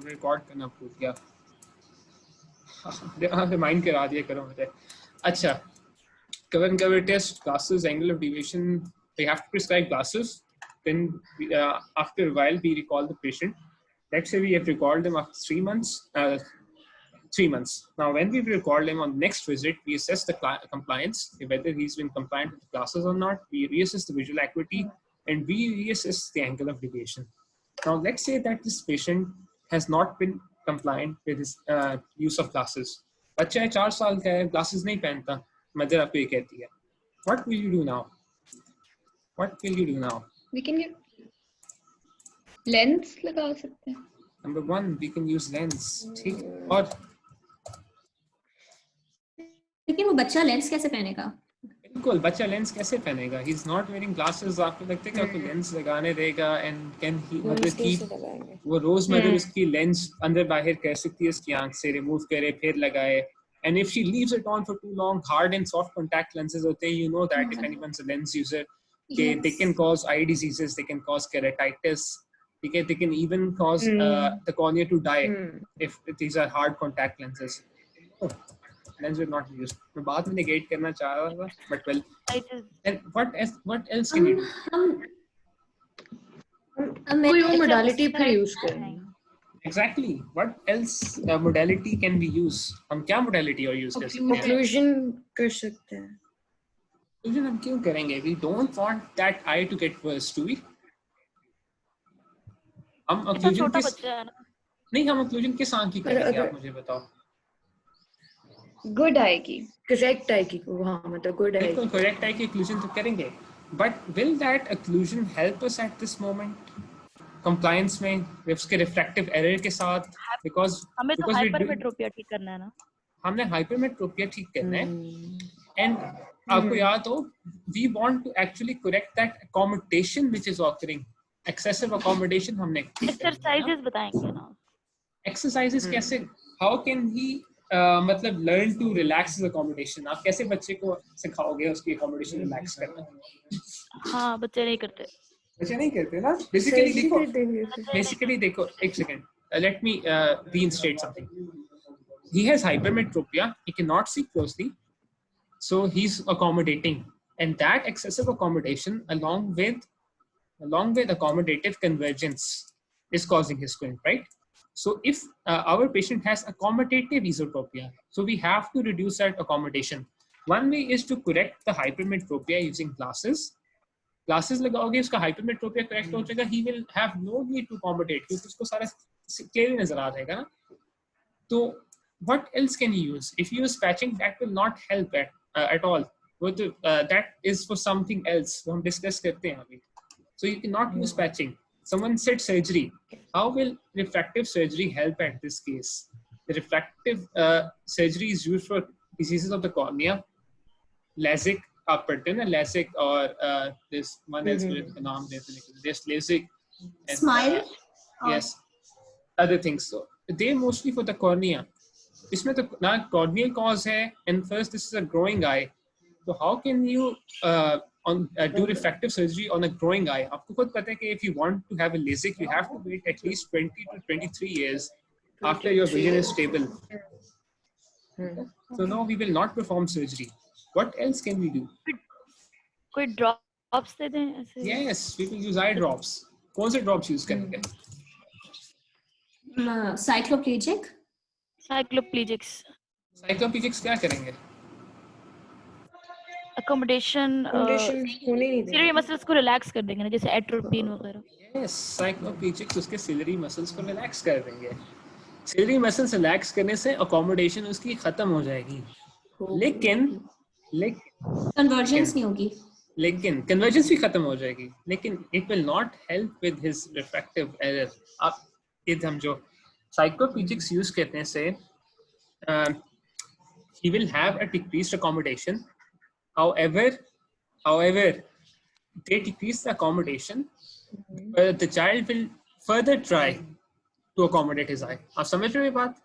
Record करना भूल गया। रिमाइंड करा दिया करो मुझे। अच्छा, cover and cover test, glasses, angle of deviation, they have to prescribe glasses. Then after a while we recall the patient. Let's say we have recalled them after 3 months. 3 months. Now when we recall them on the next visit, we assess the compliance, whether he's been compliant with the glasses or not. We reassess the visual acuity and we reassess the angle of deviation. Now let's say that this patient has not been compliant with his use of glasses. बच्चा है 4 साल का है, glasses नहीं पहनता, mother आपको ये कहती है, what will you do now? What will you do now? We can get lens लगा सकते हैं. Number 1, we can use lens. ठीक. और लेकिन वो बच्चा लेंस कैसे पहनेगा? बिल्कुल, बच्चा लेंस कैसे पहनेगा? He's not wearing glasses. आपको लगता है कि आपको लेंस लगाने देगा? And can he मतलब कि वो रोजमर्रा उसकी लेंस अंदर बाहर कर सकती है, उसकी आंख से रिमूव करे फिर लगाए. And if she leaves it on for too long, hard and soft contact lenses होते हैं, you know that if anyone's a lens user, they can cause eye diseases, they can cause keratitis, they can even cause the cornea to die if these are hard contact lenses. Lens will not be used. मैं बात में negate करना चाह रहा था, but well. And what else can you do? कोई और modality पे use करें. Exactly. What else modality can we use? हम क्या modality और use कर सकते हैं? Occlusion कर सकते हैं. Occlusion हम क्यों करेंगे? We don't want that eye to get worse, do we? हम occlusion किस नहीं हम occlusion किस आंख की करेंगे आप मुझे बताओ? Good eye की. Correct eye की. हाँ मतलब good eye. बिल्कुल correct eye की occlusion तो करेंगे. But will that occlusion help us at this moment? Compliance में उसके refractive error के साथ because हमें तो hypermetropia ठीक करना है ना. हमने hypermetropia ठीक करना है. And आपको याद हो, we want to actually correct that accommodation which is occurring. Excessive accommodation हमने exercises बताएंगे ना. Exercises कैसे? How can he मतलब learn to relax his accommodation? आप कैसे बच्चे को सिखाओगे उसकी accommodation relax करना? हाँ बच्चे नहीं करते. बच्चे नहीं करते ना. Basically देखो एक second. Let me reinstate something. He has hypermetropia. He cannot see closely, so he's accommodating, and that excessive accommodation, along with accommodative convergence, is causing his squint, right? So if our patient has accommodative esotropia, so we have to reduce that accommodation. One way is to correct the hypermetropia using glasses. Glasses लगाओगे उसका hypermetropia correct हो जाएगा. He will have no need to accommodate क्योंकि उसको सारा clearly नजर आ जाएगा ना. तो what else can you use? If you use patching, that will not help at all. That is for something else. वो हम discuss करते हैं अभी. So you cannot use patching. Someone said surgery. How will refractive surgery help at this case? The refractive surgery is used for diseases of the cornea. LASIK, आप पढ़ते हैं ना LASIK और this one else with the नाम देते हैं. There's LASIK. And, Smile. Yes. Other things. So they mostly for the cornea. इसमें तो ना corneal cause है, and first this is a growing eye. So how can you do refractive surgery on a growing eye? आपको खुद पता है कि if you want to have a LASIK, you have to wait at least 20 to 23 years after your vision is stable. So no, we will not perform surgery. What else can we do? कोई drops दे दें ऐसे? Yes, we will use eye drops. कौन से drops use करेंगे? Cycloplegic. Cycloplegics. Cycloplegics क्या करेंगे? Accommodation होने नहीं देंगे. ciliary muscles को relax कर देंगे ना, जैसे atropine वगैरह. Yes, cycloplegics उसके ciliary muscles को relax कर देंगे. Ciliary muscles relax करने से accommodation उसकी खत्म हो जाएगी. लेकिन convergence नहीं होगी. लेकिन convergence भी खत्म हो जाएगी. लेकिन it will not help with his refractive error. आप ये हम जो cycloplegics use करने से he will have a decreased accommodation. However, they decrease the accommodation, but the child will further try to accommodate his eye. आप समझ रहे हो ये बात?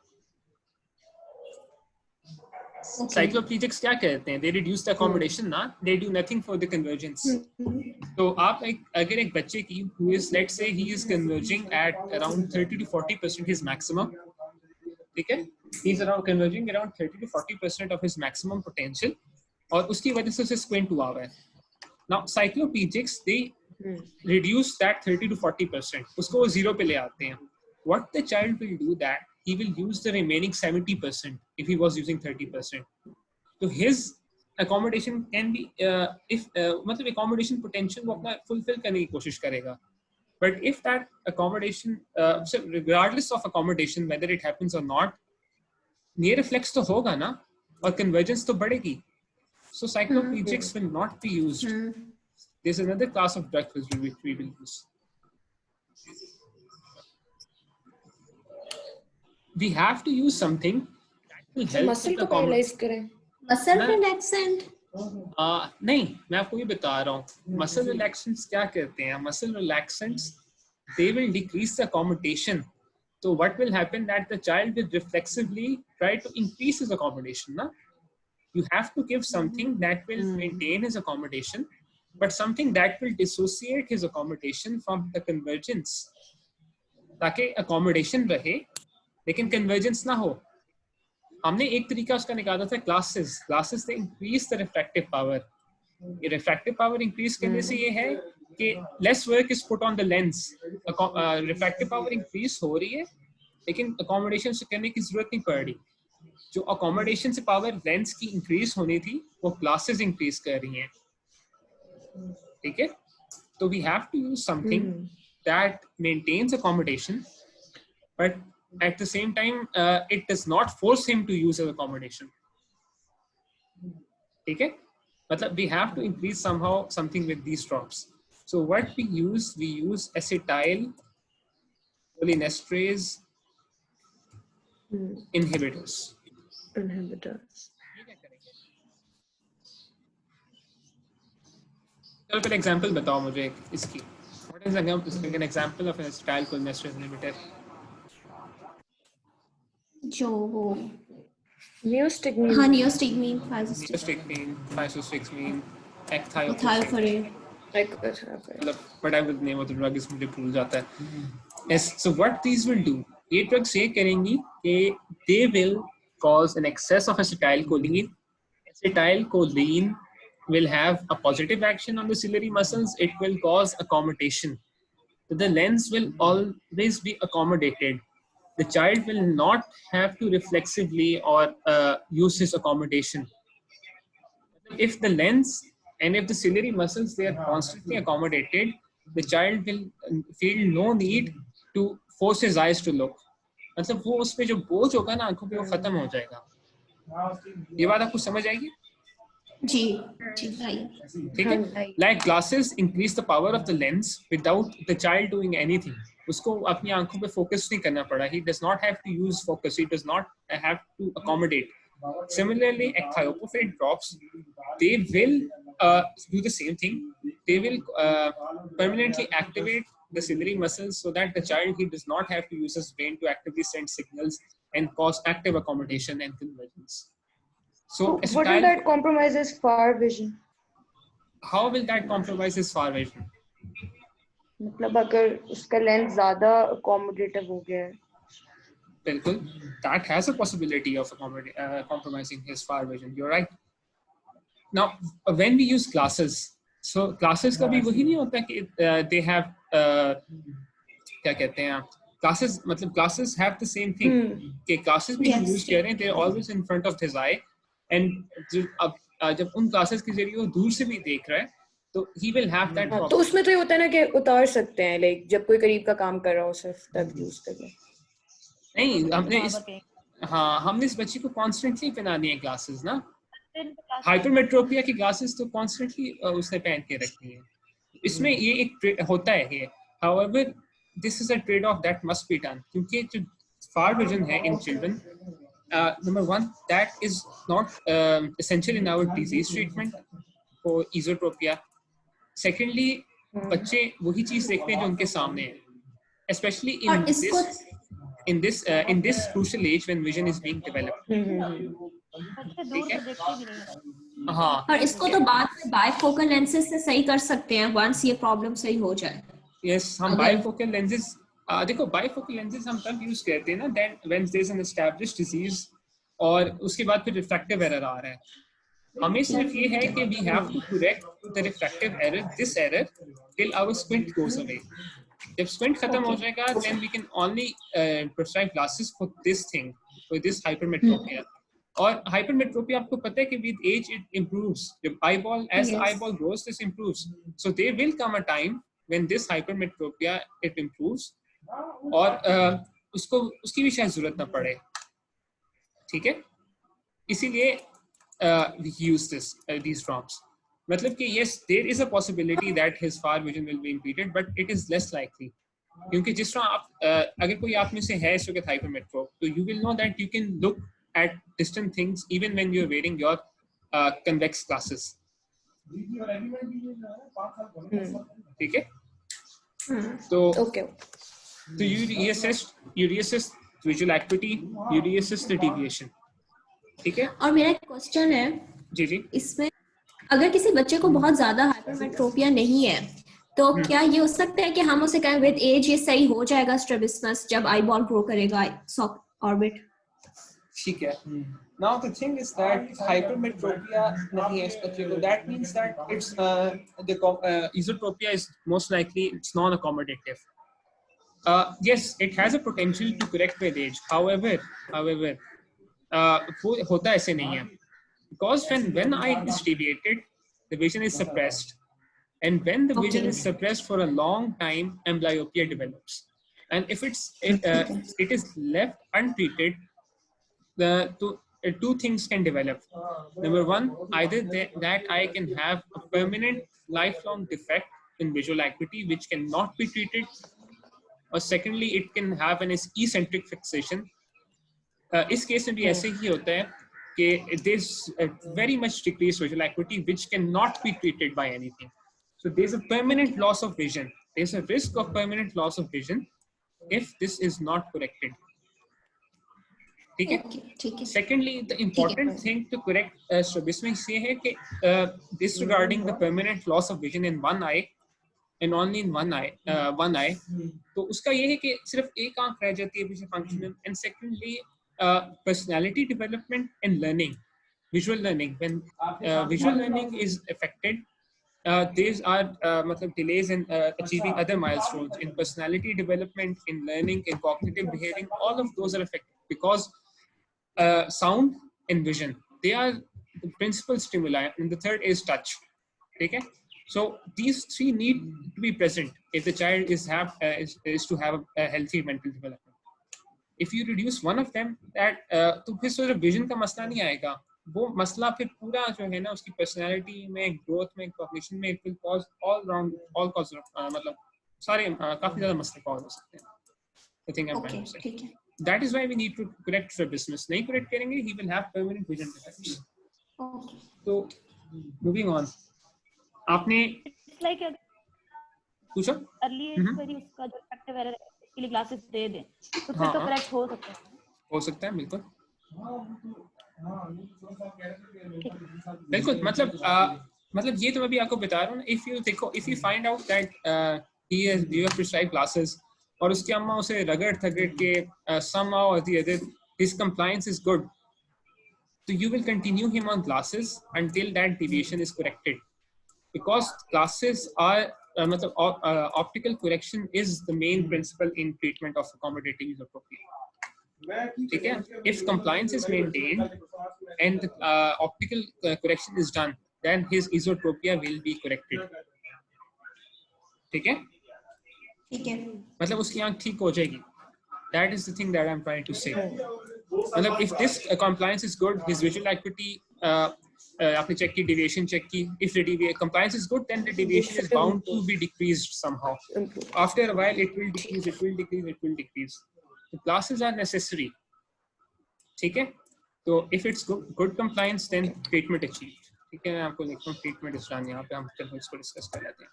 साइक्लोप्लेजिक्स क्या कहते हैं? They reduce the accommodation ना, they do nothing for the convergence. तो आप अगर एक बच्चे की who is, let's say he is converging at around 30 to 40% his maximum, ठीक है? He's around converging around 30 to 40% of his maximum potential, और उसकी वजह से उसे squint हुआ है. Now cycloplegics they reduce that 30 to 40%, उसको वो zero पे ले आते हैं. What the child will do that he will use the remaining 70% if he was using 30%. So his accommodation can be मतलब accommodation potential वो अपना fulfill करने की कोशिश करेगा. But if that accommodation, so regardless of accommodation, whether it happens or not, near reflex तो होगा ना, और convergence तो बढ़ेगी. So cycloplegics will not be used. There's another class of drugs which we will use. We have to use something that will help muscle को paralyse करें. Muscle relaxant नहीं, मैं आपको ये बता रहा हूँ. मसल रिलैक्सेंट्स क्या कहते हैं? Muscle relaxants they will decrease the accommodation. So what will happen that the child will reflexively try to increase his accommodation. Na? You have to give something that will maintain his accommodation, but something that will dissociate his accommodation from the convergence. ताकि accommodation रहे लेकिन convergence ना हो. हमने एक तरीका उसका निकाला था क्लासेस से इंक्रीज द रिफ्रैक्टिव पावर. ये रिफ्रैक्टिव पावर इंक्रीज करने से ये है कि lace work is put on the lens. Refractive power increase हो रही है लेकिन अकोमोडेशन से करने की जरूरत नहीं पड़ रही. जो अकोमोडेशन से पावर लेंस की इंक्रीज होनी थी वो क्लासेस इंक्रीज कर रही हैं. ठीक है, तो we have to use something that maintains accommodation but at the same time it does not force him to use his accommodation. Okay, मतलब we have to increase somehow something with these drops. So what we use acetyl cholinesterase inhibitors. चलो पहले example बताओ मुझे इसकी. What is an example of an acetyl cholinesterase inhibitor? जो वो neostigmine. हाँ neostigmine, physostigmine, एथायोफरेन. whatever the name of the drug is, मुझे भूल जाता है. Yes, so what these will do, ये drugs ये करेंगी कि they will cause an excess of acetylcholine. Acetylcholine will have a positive action on the ciliary muscles. It will cause accommodation. So the lens will always be accommodated. The child will not have to reflexively or use his accommodation. If the lens and if the ciliary muscles they are constantly accommodated, the child will feel no need to force his eyes to look. मतलब वो उसपे जो बोझ होगा ना आंखों पे वो खत्म हो जाएगा. ये बात आपको समझ आएगी? जी भाई. ठीक है. Like glasses increase the power of the lens without the child doing anything. उसको अपनी आंखों पे फोकस नहीं करना पड़ा. He does not have to use focus. He does not have to accommodate. Similarly, ecthiopophate drops, they will do the same thing. They will permanently activate the ciliary muscles so that the child he does not have to use his brain to actively send signals and cause active accommodation and convergence. So what will that compromise his far vision? How will that compromise his far vision? मतलब अगर उसका lens ज्यादा accommodative हो गया है. बिल्कुल, that has a possibility of compromising his far vision. You're right. Now, when we use glasses, so glasses का भी वही नहीं होता कि they have क्या कहते हैं glasses, मतलब glasses have the same thing. कि glasses भी हम use कर रहे हैं, they're always in front of his eye, and जब उन glasses के जरिए वो दूर से भी देख रहा है तो he will have that problem. तो उसमें तो ये होता है ना कि उतार सकते हैं, लाइक जब कोई करीब का काम कर रहा हो सिर्फ तब यूज कर ले. नहीं, हमने इस बच्ची को कॉन्स्टेंटली पहनानी है ग्लासेस ना. हाइपरमेट्रोपिया की ग्लासेस तो कॉन्स्टेंटली उसने पहन के रखनी है. इसमें ये एक होता है ये. However, this is a trade-off that must be done. क्योंकि जो far vision है in children, number one, that is not essential in our disease treatment for esotropia. Secondly, बच्चे वही चीज देखते हैं जो उनके सामने है, especially in this crucial age when vision is being developed. बच्चे दूर से देखते भी नहीं है। हाँ और इसको तो बाद में बायफोकल लेंसेज से सही कर सकते हैं वंस ये प्रॉब्लम सही हो जाए। यस हम अगर- बाइफोकल लेंसेज देखो बाइफोकल लेंसेज हम तब यूज करते हैं ना that when there is an established disease और उसके बाद फिर रिफ्रैक्टिव एरर आ रहा है। हमें सिर्फ ये है कि we have to correct the refractive error this error till our squint goes away. जब स्क्विंट खत्म हो जाएगा then we can only prescribe glasses for this thing for this hypermetropia. और हाइपरमेट्रोपिया आपको पता है कि विद एज इट इंप्रूव्स, जब eyeball as eyeball grows this improves, so there will come a time when this hypermetropia it improves और उसको उसकी भी शायद जरूरत ना पड़े। ठीक है, इसीलिए we use these drops. मतलब कि yes there is a possibility that his far vision will be impeded but it is less likely क्योंकि जिस तरह आप अगर कोई आप में से है इस वक्त hypermetrop तो you will know that you can look at distant things even when you're wearing your convex glasses. ठीक है, तो Okay. तो you reassess visual acuity, you reassess the deviation. ठीक है, और मेरा क्वेश्चन है जी जी इसमें, अगर किसी बच्चे को बहुत ज्यादा हाइपरमेट्रोपिया नहीं है तो क्या ये हो सकता है कि हम उसे कहें विद एज ये सही हो जाएगा स्ट्रैबिस्मस जब आई बॉल ग्रो करेगा ऑर्बिट? ठीक है। Now the thing is that hypermetropia nahi hai is बच्चे को, that means that it's the esotropia is most likely it's non-accommodative. Yes, it has a potential to correct with age. However, होता ऐसे नहीं है because when eye is deviated, the vision is suppressed, and when the vision is suppressed for a long time, amblyopia develops. And if it is left untreated, two things can develop. Number one, either that eye can have a permanent lifelong defect in visual acuity which cannot be treated, or secondly, it can have an eccentric fixation. इस case में भी ऐसे ही होता है कि there is a very much decreased visual acuity which cannot be treated by anything. So there is a permanent loss of vision. There is a risk of permanent loss of vision if this is not corrected. ठीक है, ठीक है। Secondly, the important thing to correct strabismus ये है कि disregarding the permanent loss of vision in one eye and only in one eye, तो उसका ये है कि सिर्फ एक आंख रह जाती है visual function, and secondly personality development and learning, visual learning. When visual learning is affected, these are matlab delays in achieving other milestones in personality development, in learning, in cognitive behaving. All of those are affected because sound and vision, they are the principal stimuli, and the third is touch. Okay, so these three need to be present if the child is to have a healthy mental development. If you reduce one of them, that तो फिर सिर्फ vision का मसला नहीं आएगा, वो मसला फिर पूरा जो है ना उसकी पर्सनालिटी में, ग्रोथ में, कॉग्निशन में, it will cause all cause मतलब सारे काफी ज्यादा मसले कॉज हो सकते हैं. I think I'm trying to say. ठीक है। That is why we need to correct strabismus. नहीं correct करेंगे, he will have permanent vision defects. तो moving on, आपने It's like पूछा अर्ली एज पर ही उसका जो रिफ्रैक्टिव एरर है इसके लिए ग्लासेस दे दें तो फिर तो करेक्ट हो सकता है बिल्कुल बिल्कुल। मतलब ये तो मैं भी आपको बता रहा हूँ ना, if you find out that he has prescribed glasses और उसकी अम्मा उसे रगड़ के somehow or the other his compliance is good, so you will continue him on glasses until that deviation is corrected, because glasses are optical correction is the main principle in treatment of accommodative esotropia. ठीक है, if compliance is maintained and optical correction is done, then his esotropia will be corrected. ठीक है, मतलब उसकी आंख ठीक हो जाएगी. That is the thing that I'm trying to say. मतलब if this compliance is good, his visual acuity आपने चेक की, deviation चेक की, if the compliance is good, then the deviation is bound to be decreased somehow. After a while, it will decrease. The glasses are necessary. ठीक है, तो if it's good compliance, then treatment achieved. ठीक है, मैं आपको लिखता हूँ treatment is done. यहाँ पे हम चलो इसको डिस्कस कर लेते हैं.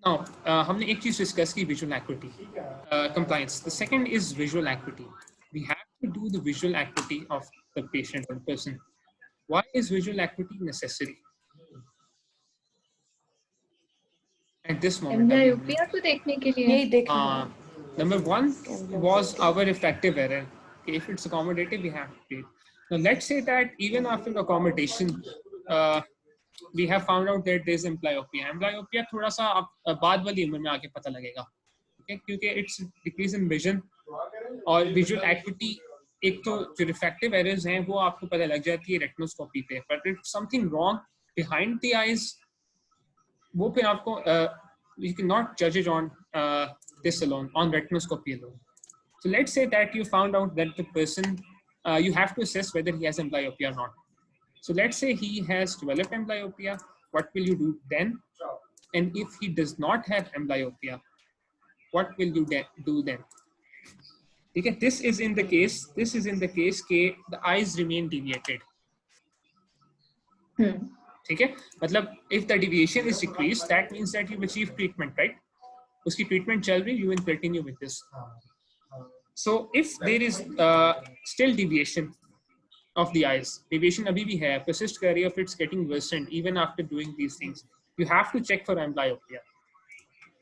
Now, हमने एक चीज डिस्कस की, visual acuity, compliance. The second is visual acuity. We have to do to the visual acuity of the patient or person. Why is visual acuity necessary at this moment? Amblyopia को देखने के लिए यही देखना Number one was our effective error. Okay, if it's accommodative, we have to treat. Now, let's say that even after accommodation, we have found out that there's amblyopia. Amblyopia थोड़ा सा बाद वाली उम्र में आके पता लगेगा, okay? क्योंकि it's decrease in vision और visual acuity. एक तो जो refractive errors हैं वो आपको पता लग जाती है रेटिनोस्कोपी पे, but it's something wrong behind the eyes. वो फिर आपको you cannot judge it on this alone, on retinoscopy alone. So let's say that you found out that the person, you have to assess whether he has amblyopia or not. So let's say he has developed amblyopia. What will you do then? And if he does not have amblyopia, what will you do then? Okay, this is in the case that the eyes remain deviated. ठीक है, मतलब if the deviation is decreased, that means that you've achieved treatment, right? उसकी treatment चल रही, you will continue with this. So if there is still deviation of the eyes, deviation अभी भी है, persist कर रही है, if it's getting worsened even after doing these things, you have to check for amblyopia.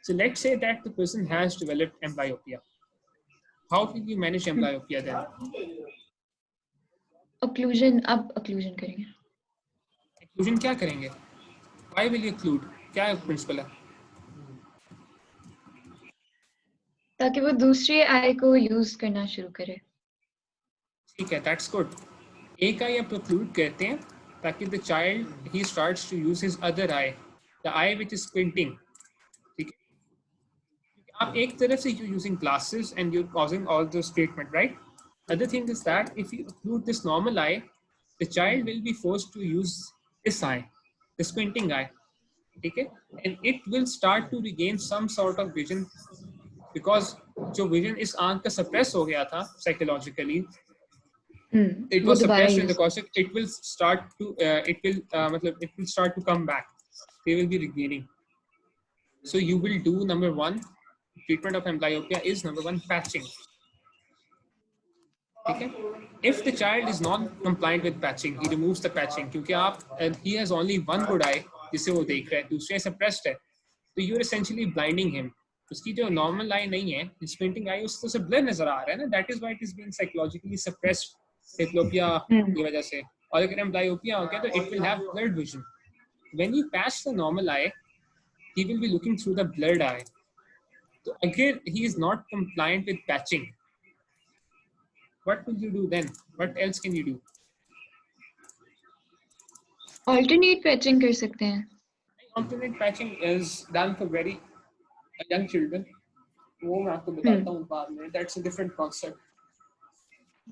So let's say that the person has developed amblyopia. How will you manage amblyopia then? occlusion, अब occlusion करेंगे. Occlusion क्या करेंगे? Why will you occlude? क्या principle है? ताकि वो दूसरी आई को यूज करना शुरू करे. ठीक है, that's good. एक eye आप occlude कहते हैं ताकि the child he starts to use his other eye, the eye which is squinting. ठीक है, आप एक तरफ से you're using glasses and you're causing all this treatment, right? Other thing is that if you occlude this normal eye, the child will be forced to use this eye, the squinting eye. Okay, and it will start to regain some sort of vision because जो vision इस आंख का suppress हो गया था psychologically, it was suppressed in the course. It will start to it will start to come back. They will be regaining. So you will do number one, treatment of amblyopia is number one patching. Okay, if the child is not compliant with patching, he removes the patching क्योंकि आप and he has only one good eye जिसे वो देख रहा है, दूसरे suppressed है, तो you are essentially blinding him. उसकी जो normal eye नहीं है, squinting eye, उसको से blur नजर आ रहा है ना, that is why it is being psychologically suppressed diplopia की वजह से. और अगर amblyopia हो गया तो it will have blurred vision. When you patch the normal eye, he will be looking through the blurred eye. So again, he is not compliant with patching. What will you do then? What else can you do? alternate patching कर सकते हैं. Alternate patching is done for very young children. वो मैं आपको बताता हूँ बाद में. That's a different concept.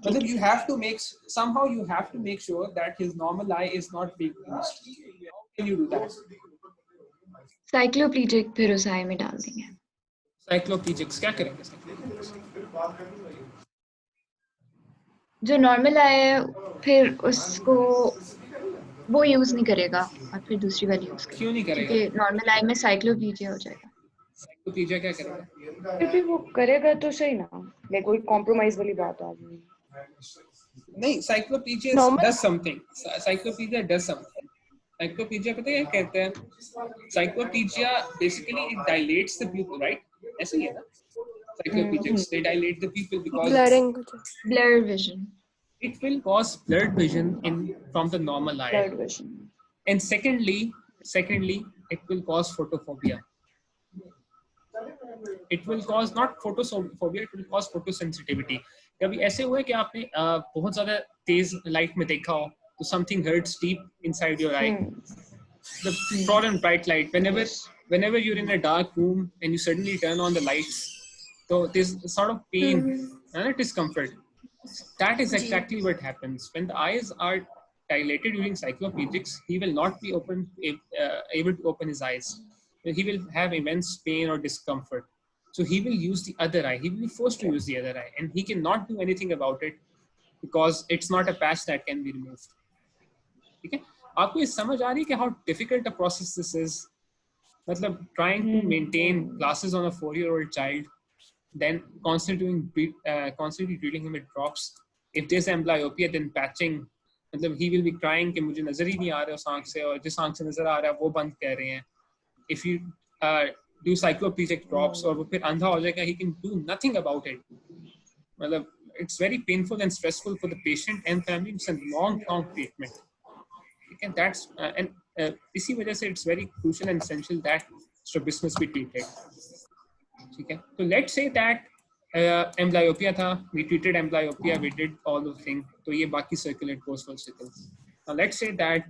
But you have to make sure that his normal eye is not being used. How can you do that? cycloplegic फिर उस आई में डाल देंगे. Cycloplegics क्या करेंगे? Cycloplegics? जो नॉर्मल आई है फिर उसको वो यूज नहीं करेगा और फिर दूसरी वाली यूज करेगा. क्यों नहीं करेगा? क्योंकि नॉर्मल आई में साइक्लोप्लीजिया हो जाएगा. Cycloplegia क्या करेगा? फिर भी वो करेगा तो सही ना, लाइक कोई कॉम्प्रोमाइज वाली बात आ गई नहीं, cycloplegia does something. Cycloplegia does something. Cycloplegia पता है क्या कहते हैं? Cycloplegia basically it dilates the pupil, right? ऐसे ही है ना? Cycloplegics they dilate the pupil because blur vision. It will cause blurred vision from the normal eye. Blood vision. And secondly, it will cause photophobia. It will cause not photophobia, it will cause photosensitivity. कभी ऐसे हुआ है कि आपने बहुत ज़्यादा तेज light में देखा हो, तो something hurts deep inside your eye. The broad and bright light. Whenever you're in a dark room and you suddenly turn on the lights, so there's a sort of pain and discomfort. That is exactly what happens when the eyes are dilated during cycloplegics. He will not be able to open his eyes. He will have immense pain or discomfort. So he will use the other eye. He will be forced to use the other eye, and he cannot do anything about it because it's not a patch that can be removed. Okay? आपको ये समझ आ रही है कि how difficult a process this is? मतलब trying to maintain glasses on a 4-year-old child, then constantly treating him with drops, if there's amblyopia, then patching, मतलब he will be crying कि मुझे नजर ही नहीं आ रहा उस आंख से, और जिस आंख से नजर आ रहा है वो बंद कर रहे हैं. If you do cycloplegic drops, और वो फिर अंधा हो जाएगा, he can do nothing about it. मतलब it's very painful and stressful for the patient and family. It's a long treatment. Okay, that's इसी वजह से it's very crucial and essential that strabismus be treated. ठीक है, so let's say that amblyopia था, we treated amblyopia, we did all the thing, तो ये बाकी circulate goes for sickles. Now let's say that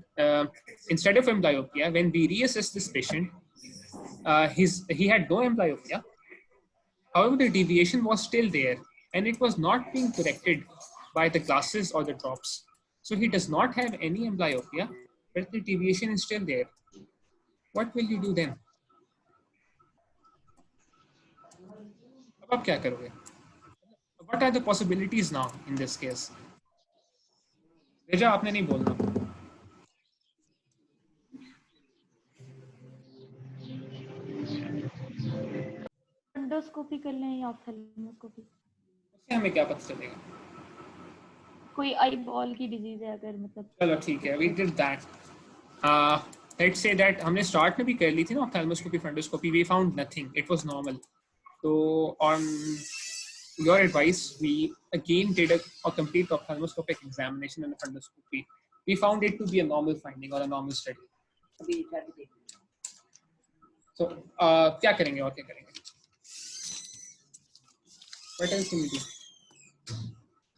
instead of amblyopia, when we reassess this patient, he had no amblyopia, however the deviation was still there and it was not being corrected by the glasses or the drops. So he does not have any amblyopia, but the deviation is still there. What will you do then? अब आप क्या करोगे? What are the possibilities now in this case? रेजा, आपने नहीं बोलना. Endoscopy कर लें या ऑप्थेल्मोस्कोपी? उससे हमें क्या पता चलेगा? कोई आई बॉल की डिजीज है अगर, मतलब. चलो ठीक है, we did that. Let's say that हमने start में भी कर ली थी ना ophthalmoscopy, fundoscopy, we found nothing, it was normal. So on your advice, we again did a complete ophthalmoscopic examination and a fundoscopy. We found it to be a normal finding or a normal study. So क्या करेंगे और क्या करेंगे? What else can we do?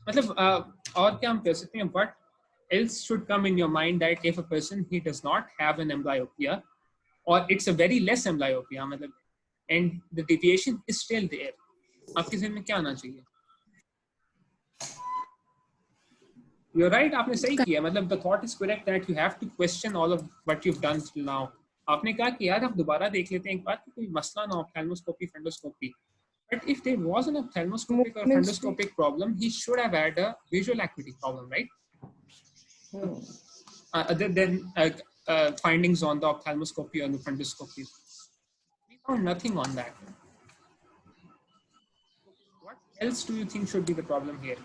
मतलब और क्या हम कर सकते हैं? What else should come in your mind that if a person he does not have an amblyopia, or it's a very less amblyopia, मतलब, and the deviation is still there, आपके ज़हन में क्या आना चाहिए? You're right, आपने सही किया, मतलब the thought is correct that you have to question all of what you've done till now. आपने कहा कि यार अब दोबारा देख लेते हैं एक बार कि कोई मसला ना, ophthalmoscopy, fundoscopy. But if there was an ophthalmoscopic or fundoscopic problem, he should have had a visual acuity problem, right? Other than findings on the ophthalmoscopy or the fundoscopy. We found nothing on that. What else do you think should be the problem here?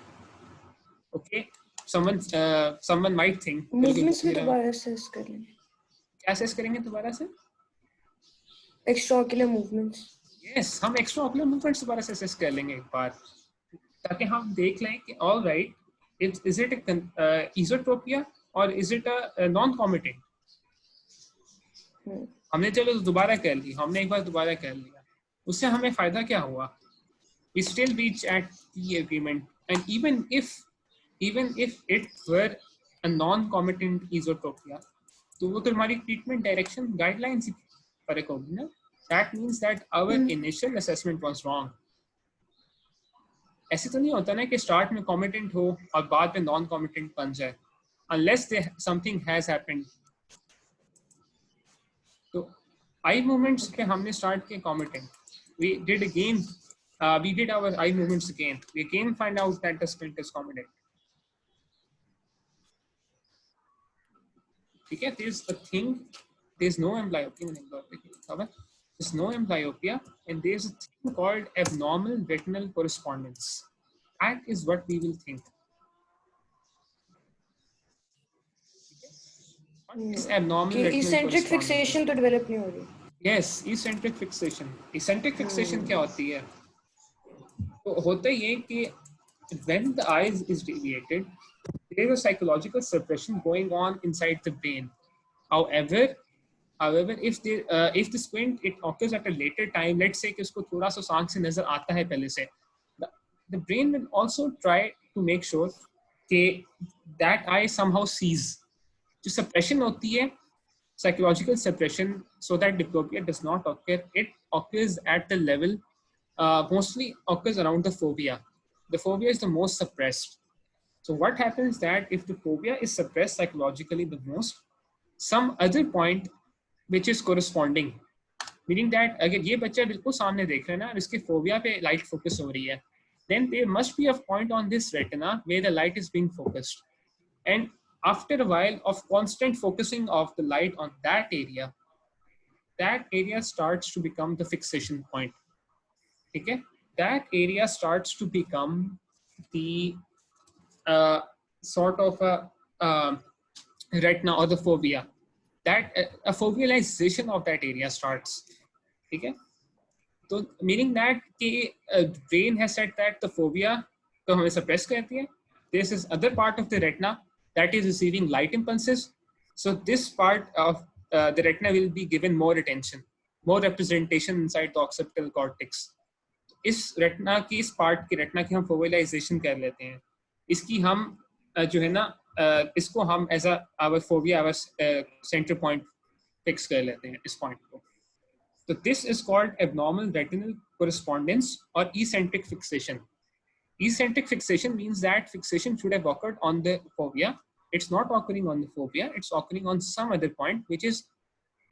Okay, someone might think movements भी दोबारा assess कर लेंगे. क्या assess करेंगे दोबारा से? Extraocular movements. Yes, हम extraocular movements दोबारा से assess कर लेंगे एक बार, ताकि हम देख लें कि all right, is it a esotropia or is it a non-comitant? हमने चलो दोबारा कर ली, हमने एक बार दोबारा कर लिया, उससे हमें फायदा क्या हुआ? We still reach at the agreement, and even if it were a non-comitant esotropia, तो वो तो हमारी treatment direction guidelines ही फर्क होगी ना? That means that our initial assessment was wrong. ऐसे तो नहीं होता ना कि स्टार्ट में कॉमिटेंट हो और बाद में नॉन कॉमिटेंट बन जाए, unless something has happened. तो आई मूवमेंट्स पे हमने स्टार्ट किया कॉमिटेंट. We did our eye movements again. We again find out that the squint is comitant. ठीक है, there's no amblyopia. There's no amblyopia, and there's a thing called abnormal retinal correspondence. That is what we will think. What is abnormal retinal eccentric correspondence? fixation तो develop नहीं हो रही. Yes, eccentric fixation. Eccentric fixation क्या होती है? तो होता ये कि when the eye is deviated, there is a psychological suppression going on inside the brain. However, if the squint it occurs at a later time, let's say कि उसको थोड़ा सा आँख से नजर आता है पहले से, the brain will also try to make sure कि that eye somehow sees. जो suppression होती है, psychological suppression, so that diplopia does not occur. It occurs at the level, mostly occurs around the fovea. The fovea is the most suppressed. So what happens that if the fovea is suppressed psychologically the most, some other point which is corresponding, meaning that अगर ये बच्चा बिल्कुल सामने देख रहा है ना और इसके फोबिया पे लाइट फोकस हो रही है, then there must be a point on this retina where the light is being focused, and after a while of constant focusing of the light on that area starts to become the fixation point. Okay, that area starts to become the sort of retina or the fovea, that a fovealization of that area starts. Okay? So meaning that the brain has said that the fovea को हमें suppress करती है. This is other part of the retina that is receiving light impulses. So this part of the retina will be given more attention, more representation inside the occipital cortex. इस retina की इस part की retina की हम फोविलाइजेशन कर लेते हैं. इसकी हम जो है ना इसको हम as a our fovea our centre point fix कर लेते हैं इस पॉइंट को. तो this is called abnormal retinal correspondence और eccentric fixation. Eccentric fixation means that fixation should have occurred on the fovea. It's not occurring on the fovea. It's occurring on some other point which is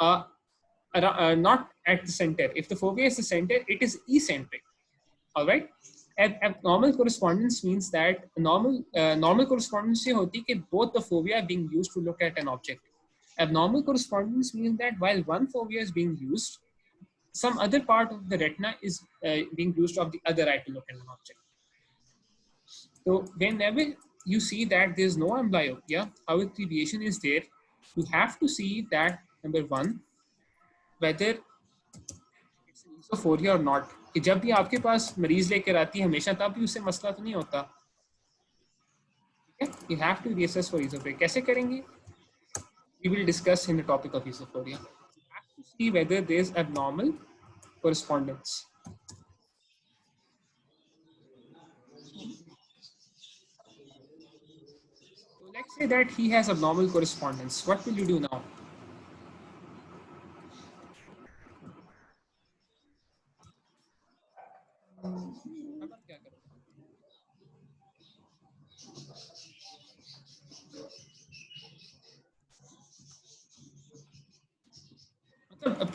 not at the center. If the fovea is the center, it is eccentric. All right. Abnormal correspondence means that normal correspondence से होती कि both the fovea are being used to look at an object. Abnormal correspondence means that while one fovea is being used, some other part of the retina is being used of the other eye to look at an object. So whenever you see that there is no amblyopia, our deviation is there, you have to see that number one, whether it's esophoria or not. कि जब भी आपके पास मरीज लेकर आती है हमेशा तब भी उससे मसला तो नहीं होता. You have to reassess for esophoria. कैसे करेंगे? We will discuss in the topic of esophoria. You have to see whether there is abnormal correspondence. So let's say that he has abnormal correspondence. What will you do now?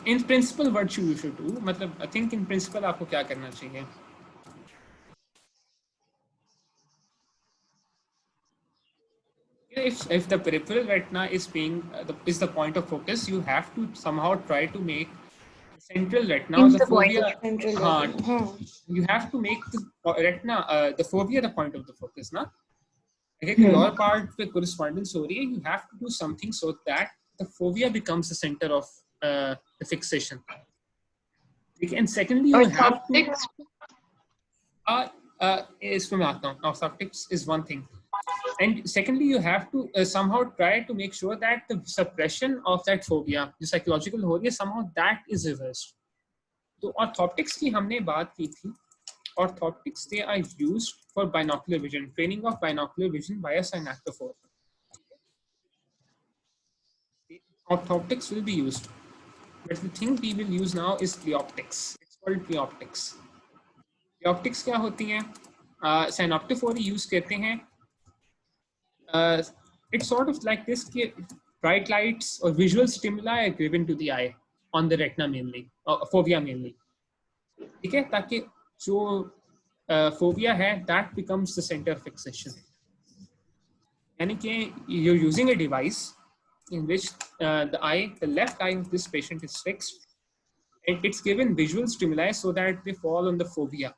In principle, what you should do? मतलब I think in principle आपको क्या करना चाहिए? If the peripheral retina is being is the point of focus, you have to somehow try to make the central retina or the fovea. You have to make the retina, the fovea, the point of the focus, ना? अगर कोई और part पे correspondence हो रही है, you have to do something so that the fovea becomes the center of the fixation. And secondly, you have to. इसमें मैं आता हूँ. Orthoptics is one thing. And secondly, you have to somehow try to make sure that the suppression of that phobia, the psychological हो रही है, somehow that is reversed. तो orthoptics की हमने बात की थी. Orthoptics, they are used for binocular vision, training of binocular vision by a synaptophore. Orthoptics will be used. But the thing we will use now is pleoptics. It's called pleoptics. Pleoptics क्या होती हैं? Synaptophore use करते हैं. It's sort of like this कि bright lights or visual stimuli are given to the eye on the retina mainly, or fovea mainly. ठीक है? ताकि जो fovea है, that becomes the center of fixation. यानी कि you're using a device in which the left eye of this patient is fixed, and it's given visual stimuli so that they fall on the fovea.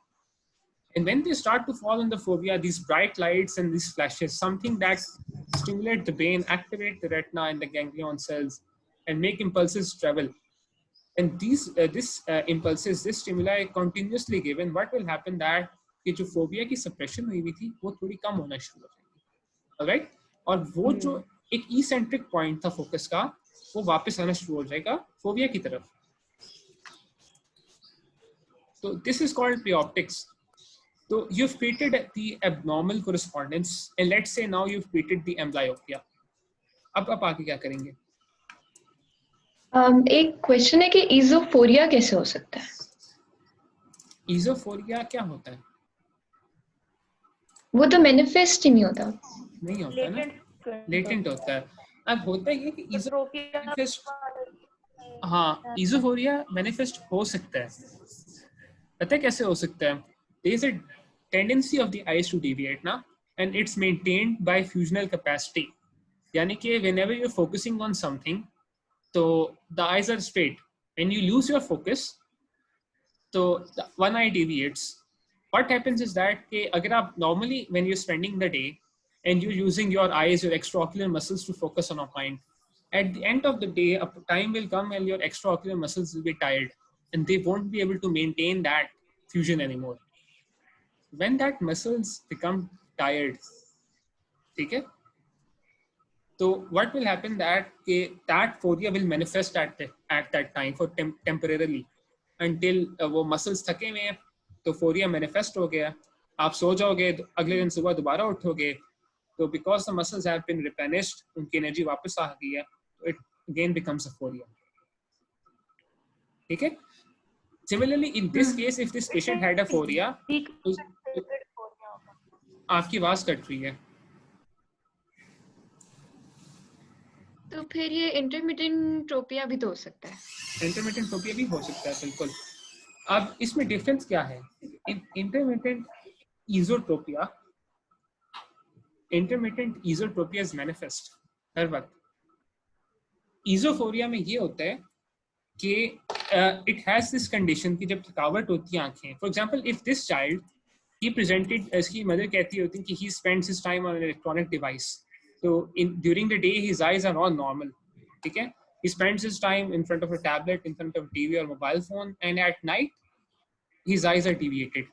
And when they start to fall on the fovea, these bright lights and these flashes, something that stimulate the brain, activate the retina and the ganglion cells, and make impulses travel. And these impulses, this stimuli continuously given, what will happen that कि जो fovea की suppression हुई थी, वो थोड़ी कम होना शुरू हो जाएगी. All right? और वो जो एक eccentric point था focus का, वो वापस आना शुरू हो जाएगा fovea की तरफ. So this is called pleoptics. So you've treated the abnormal correspondence, and let's say now you've treated the amblyopia. अब आप आगे क्या करेंगे? एक क्वेश्चन है कि इज़ोफोरिया कैसे हो सकता है? इज़ोफोरिया क्या होता है? वो तो मैनिफेस्ट ही नहीं होता. नहीं होता ना? लेटेंट होता है. अब होता है कि इज़ोफोरिया मैनिफेस्ट हो सकता है. पता है कैसे हो सकता है? There is a tendency of the eyes to deviate now, and it's maintained by fusional capacity. यानी कि whenever you're focusing on something, so the eyes are straight. When you lose your focus, so the one eye deviates. What happens is that कि अगर आप normally when you're spending the day, and you're using your eyes, your extraocular muscles to focus on a point. At the end of the day, a time will come when your extraocular muscles will be tired and they won't be able to maintain that fusion anymore. When that muscles become tired, okay? So what will happen that phoria will manifest at that time for temporarily until वो muscles थके हुए हैं, तो phoria manifest हो गया, आप सो जाओगे, अगले दिन सुबह दोबारा उठोगे, तो because the muscles have been replenished, उनकी energy वापस आ गई है, तो it again becomes a phoria. ठीक है? Similarly, in this case, if this patient had a phoria, आपकी आवाज कट रही है. तो फिर ये इंटरमिटेंट ट्रोपिया भी तो हो सकता है. इंटरमिटेंट ट्रोपिया भी हो सकता है, बिल्कुल. अब इसमें डिफरेंस क्या है? इंटरमिटेंट ईज़ोट्रोपिया इज मैनिफेस्ट हर वक्त. ईज़ोफोरिया में ये होता है कि इट हैज दिस कंडीशन कि जब थकावट होती है आंखें, for example if this child he presented, इसकी मदर कहती होती है कि he spends his time on an electronic device, so during the day his eyes are all normal, okay? He spends his time in front of a tablet, in front of a TV or mobile phone, and at night his eyes are deviated,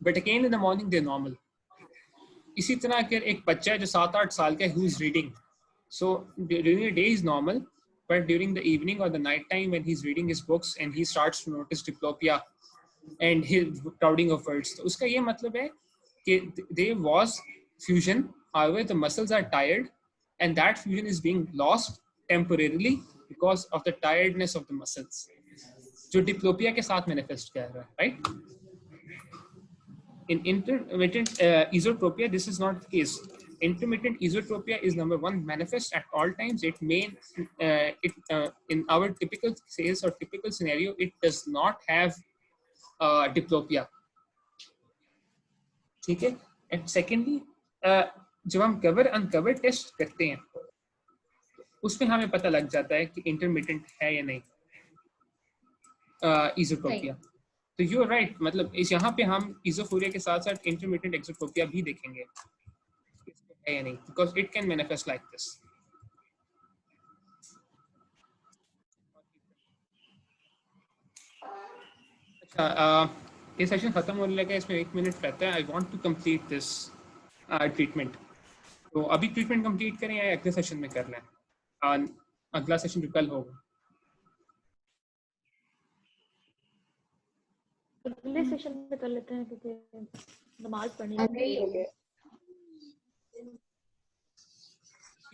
but again in the morning they're normal. इसी तरह अगर एक बच्चा है जो 7-8 साल का है, who is reading, so during the day is normal, but during the evening or the night time when he's reading his books and he starts to notice diplopia and his crowding of words, तो उसका ये मतलब है कि there was fusion. However, the muscles are tired and that fusion is being lost temporarily because of the tiredness of the muscles. जो diplopia के साथ manifest कर रहा है, right? In intermittent esotropia, this is not the case. Intermittent esotropia is number one, manifest at all times. It may, in our typical case or typical scenario, it does not have diplopia. ठीक है? And secondly, जब हम cover uncover test करते हैं उसमें हमें पता लग जाता है कि इंटरमिटेंट है या नहीं ईज़ोट्रोपिया. तो यू आर राइट, मतलब इस यहाँ पे हम ईज़ोफोरिया के साथ साथ इंटरमिटेंट एक्सोट्रोपिया भी देखेंगे है या नहीं, because it can manifest like this. अच्छा, ये सेशन खत्म होने लगा, इसमें 1 मिनट रहता है. I want to complete this treatment. तो अभी ट्रीटमेंट कंप्लीट करें या अगले सेशन में कर लें? अगला सेशन जो कल होगा, अगले सेशन में कर लेते हैं क्योंकि नमाज पढ़नी है.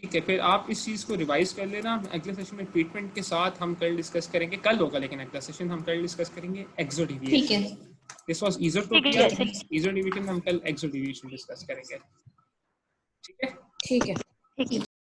ठीक है, फिर आप इस चीज़ को रिवाइज कर लेना. अगले सेशन में ट्रीटमेंट के साथ हम कल डिस्कस करेंगे, कल होगा लेकिन अगला सेशन हम कल डिस्कस करेंगे एक्सोडेविएशन. ठीक है. दिस वाज ईज़ोट्रोपिया, ईज़ोडेविएशन हम कल एक्सोडेविएशन डिस्कस करेंगे. ठीक है. ठीक है. ठीक है.